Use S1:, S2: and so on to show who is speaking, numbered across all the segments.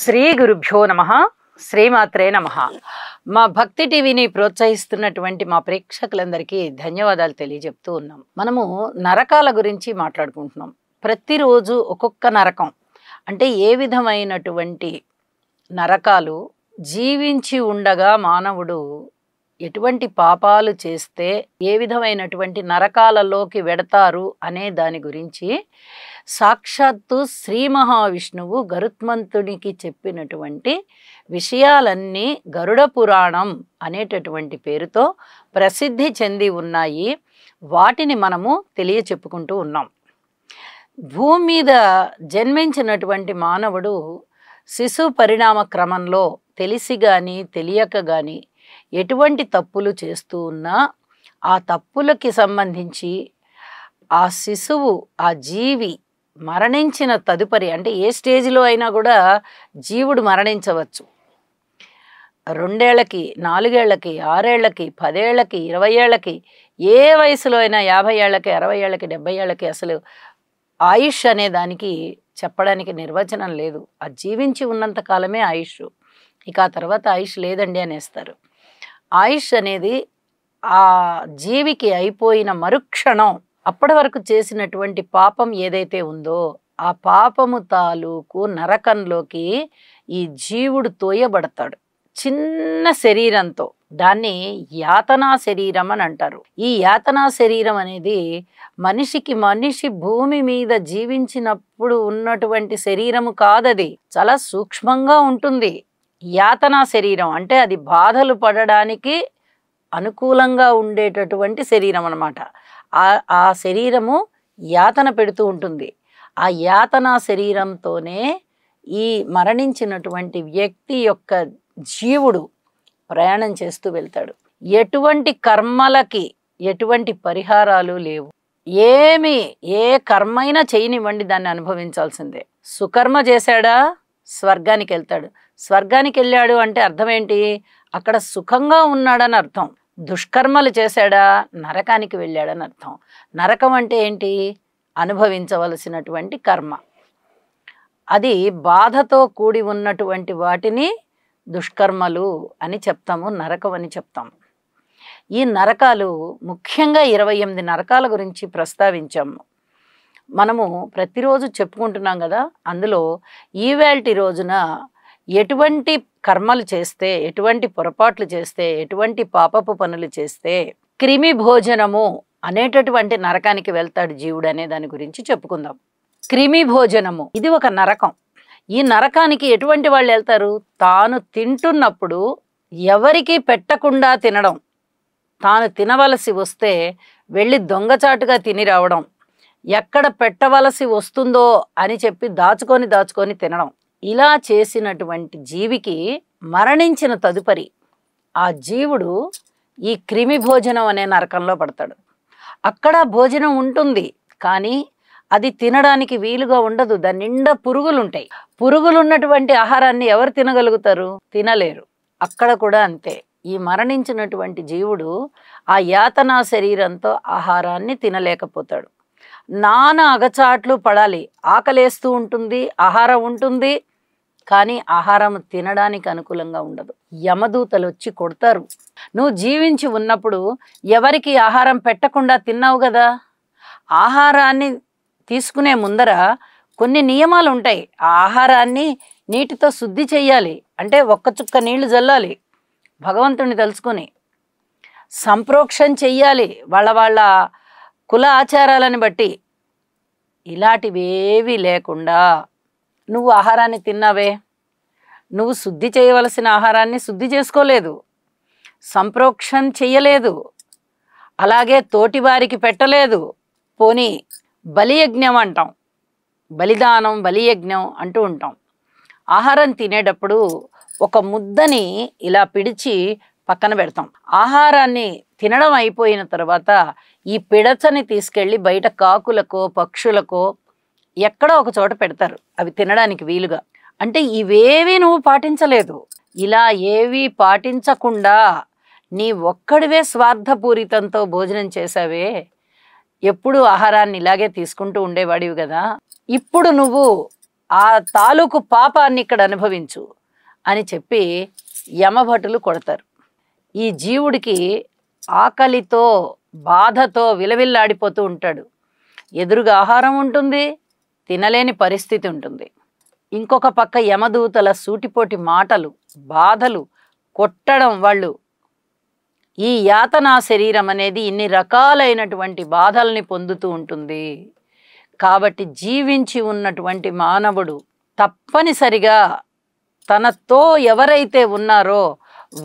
S1: శ్రీ గురుభ్యో నమః. శ్రీమాత్రే నమః. మా భక్తి టీవీని ప్రోత్సహిస్తున్నటువంటి మా ప్రేక్షకులందరికీ ధన్యవాదాలు తెలియజెప్తూ ఉన్నాం. మనము నరకాల గురించి మాట్లాడుకుంటున్నాం. ప్రతిరోజు ఒక్కొక్క నరకం, అంటే ఏ విధమైనటువంటి నరకాలు, జీవించి ఉండగా మానవుడు ఎటువంటి పాపాలు చేస్తే ఏ విధమైనటువంటి నరకాలలోకి వెడతారు అనే దాని గురించి సాక్షాత్తు శ్రీ మహావిష్ణువు గరుత్మంతునికి చెప్పినటువంటి విషయాలన్నీ గరుడ పురాణం అనేటటువంటి పేరుతో ప్రసిద్ధి చెంది ఉన్నాయి. వాటిని మనము తెలియచెప్పుకుంటూ ఉన్నాం. భూమి మీద జన్మించినటువంటి మానవుడు శిశు పరిణామ క్రమంలో తెలిసి కానీ తెలియక కానీ ఎటువంటి తప్పులు చేస్తూ ఉన్నా ఆ తప్పులకి సంబంధించి ఆ శిశువు, ఆ జీవి మరణించిన తదుపరి, అంటే ఏ స్టేజ్లో అయినా కూడా జీవుడు మరణించవచ్చు. 2 ఏళ్లకి, 4 ఏళ్లకి, 6 ఏళ్లకి, 10 ఏళ్లకి, 20 ఏళ్లకి, ఏ వయసులో అయినా 50 ఏళ్లకి, 60 ఏళ్లకి, 70 ఏళ్లకి అసలు ఆయుష్ అనే దానికి చెప్పడానికి నిర్వచనం లేదు. ఆ జీవించి ఉన్నంత కాలమే ఆయుష్. ఇక ఆ తర్వాత ఆయుష్ లేదండి అనేస్తారు. ఆయుష్ అనేది ఆ జీవికి అయిపోయిన మరుక్షణం, అప్పటి వరకు చేసినటువంటి పాపం ఏదైతే ఉందో ఆ పాపము తాలూకు నరకంలోకి ఈ జీవుడు తోయబడతాడు చిన్న శరీరంతో. దాన్ని యాతనా శరీరం అని అంటారు. ఈ యాతనా శరీరం అనేది మనిషి భూమి మీద జీవించినప్పుడు ఉన్నటువంటి శరీరము కాదది, చాలా సూక్ష్మంగా ఉంటుంది. యాతనా శరీరం అంటే అది బాధలు పడడానికి అనుకూలంగా ఉండేటటువంటి శరీరం అన్నమాట. ఆ శరీరము యాతన పెడుతూ ఉంటుంది. ఆ యాతనా శరీరంతోనే ఈ మరణించినటువంటి వ్యక్తి యొక్క జీవుడు ప్రయాణం చేస్తూ వెళ్తాడు. ఎటువంటి కర్మలకి ఎటువంటి పరిహారాలు లేవు. ఏ కర్మైనా చేయనివ్వండి, దాన్ని అనుభవించాల్సిందే. సుకర్మ చేశాడా స్వర్గానికి వెళ్తాడు. స్వర్గానికి వెళ్ళాడు అంటే అర్థం ఏంటి? అక్కడ సుఖంగా ఉన్నాడని అర్థం. దుష్కర్మలు చేశాడా నరకానికి వెళ్ళాడని అర్థం. నరకం అంటే ఏంటి? అనుభవించవలసినటువంటి కర్మ. అది బాధతో కూడి ఉన్నటువంటి వాటిని దుష్కర్మలు అని చెప్తాము, నరకం అని చెప్తాము. ఈ నరకాలు ముఖ్యంగా 28 నరకాల గురించి ప్రస్తావించాము. మనము ప్రతిరోజు చెప్పుకుంటున్నాం కదా. అందులో ఈవేల్టి రోజున ఎటువంటి కర్మలు చేస్తే, ఎటువంటి పొరపాట్లు చేస్తే, ఎటువంటి పాపపు పనులు చేస్తే క్రిమి భోజనము అనేటటువంటి నరకానికి వెళ్తాడు జీవుడు అనే దాని గురించి చెప్పుకుందాం. క్రిమి భోజనము ఇది ఒక నరకం. ఈ నరకానికి ఎటువంటి వాళ్ళు వెళ్తారు? తాను తింటున్నప్పుడు ఎవరికి పెట్టకుండా తినడం, తాను తినవలసి వస్తే వెళ్ళి దొంగచాటుగా తిని రావడం, ఎక్కడ పెట్టవలసి వస్తుందో అని చెప్పి దాచుకొని తినడం, ఇలా చేసినటువంటి జీవికి మరణించిన తదుపరి ఆ జీవుడు ఈ క్రిమి భోజనం అనే నరకంలో పడతాడు. అక్కడ భోజనం ఉంటుంది, కానీ అది తినడానికి వీలుగా ఉండదు. దాని నిండా పురుగులు ఉంటాయి. పురుగులు ఉన్నటువంటి ఆహారాన్ని ఎవరు తినగలుగుతారు? తినలేరు. అక్కడ కూడా అంతే. ఈ మరణించినటువంటి జీవుడు ఆ యాతనా శరీరంతో ఆహారాన్ని తినలేకపోతాడు. నానా అగచాట్లు పడాలి. ఆకలేస్తూ ఉంటుంది, ఆహారం ఉంటుంది, కానీ ఆహారం తినడానికి అనుకూలంగా ఉండదు. యమదూతలు వచ్చి కొడతారు. నువ్వు జీవించి ఉన్నప్పుడు ఎవరికి ఆహారం పెట్టకుండా తిన్నావు కదా, ఆహారాన్ని తీసుకునే ముందర కొన్ని నియమాలు ఉంటాయి. ఆ ఆహారాన్ని నీటితో శుద్ధి చెయ్యాలి. అంటే ఒక్క చుక్క నీళ్లు జల్లాలి. భగవంతుని తలుచుకొని సంప్రోక్షణ చెయ్యాలి వాళ్ళ కుల ఆచారాలను బట్టి. ఇలాంటివేవి లేకుండా నువ్వు ఆహారాన్ని తిన్నావే, నువ్వు శుద్ధి చేయవలసిన ఆహారాన్ని శుద్ధి చేసుకోలేదు, సంప్రోక్షణ చెయ్యలేదు, అలాగే తోటివారికి పెట్టలేదు. పోనీ బలియజ్ఞం అంటాం, బలిదానం, బలియజ్ఞం అంటూ ఉంటాం. ఆహారం తినేటప్పుడు ఒక ముద్దని ఇలా పిడిచి పక్కన పెడతాం. ఆహారాన్ని తినడం అయిపోయిన తర్వాత ఈ పిడచని తీసుకెళ్ళి బయట కాకులకో పక్షులకో ఎక్కడో ఒక చోట పెడతారు, అవి తినడానికి వీలుగా. అంటే ఇవేవి నువ్వు పాటించలేదు. ఇలా ఏవి పాటించకుండా నీ ఒక్కడివే స్వార్థపూరితంతో భోజనం చేసావే. ఎప్పుడు ఆహారాన్ని ఇలాగే తీసుకుంటూ ఉండేవాడివి కదా. ఇప్పుడు నువ్వు ఆ తాలూకు పాపాన్ని ఇక్కడ అనుభవించు అని చెప్పి యమభటులు కొడతారు. ఈ జీవుడికి ఆకలితో బాధతో విలవిల్లాడిపోతూ ఉంటాడు. ఎదురుగా ఆహారం ఉంటుంది, తినలేని పరిస్థితి ఉంటుంది. ఇంకొక పక్క యమదూతల సూటిపోటి మాటలు, బాధలు, కొట్టడం. వాళ్ళు ఈ యాతనా శరీరం అనేది ఇన్ని రకాలైనటువంటి బాధల్ని పొందుతూ ఉంటుంది. కాబట్టి జీవించి ఉన్నటువంటి మానవుడు తప్పనిసరిగా తనతో ఎవరైతే ఉన్నారో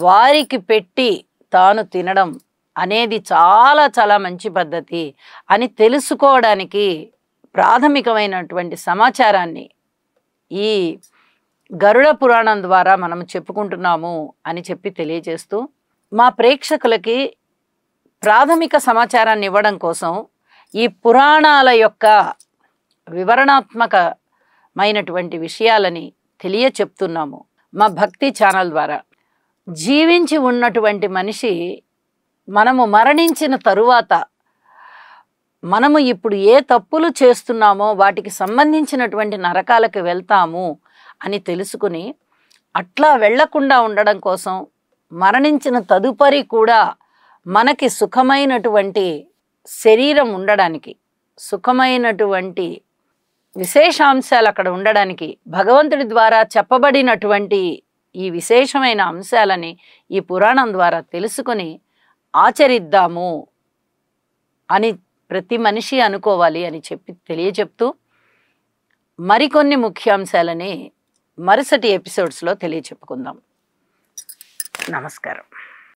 S1: వారికి పెట్టి తాను తినడం అనేది చాలా చాలా మంచి పద్ధతి అని తెలుసుకోవడానికి ప్రాథమికమైనటువంటి సమాచారాన్ని ఈ గరుడ పురాణం ద్వారా మనం చెప్పుకుంటున్నాము అని చెప్పి తెలియజేస్తూ, మా ప్రేక్షకులకి ప్రాథమిక సమాచారాన్ని ఇవ్వడం కోసం ఈ పురాణాల యొక్క వివరణాత్మకమైనటువంటి విషయాలని తెలియచెప్తున్నాము మా భక్తి ఛానల్ ద్వారా. జీవించి ఉన్నటువంటి మనిషి మనము మరణించిన తరువాత మనము ఇప్పుడు ఏ తప్పులు చేస్తున్నామో వాటికి సంబంధించినటువంటి నరకాలకు వెళ్తాము అని తెలుసుకుని అట్లా వెళ్లకుండా ఉండడం కోసం మరణించిన తదుపరి కూడా మనకి సుఖమైనటువంటి శరీరం ఉండడానికి, సుఖమైనటువంటి విశేషాంశాలు అక్కడ ఉండడానికి భగవంతుడి ద్వారా చెప్పబడినటువంటి ఈ విశేషమైన అంశాలని ఈ పురాణం ద్వారా తెలుసుకొని ఆచరిద్దాము అని ప్రతి మనిషి అనుకోవాలి అని చెప్పి తెలియచెప్తూ మరికొన్ని ముఖ్యాంశాలని మరుసటి ఎపిసోడ్స్లో తెలియచెప్పుకుందాం. నమస్కారం.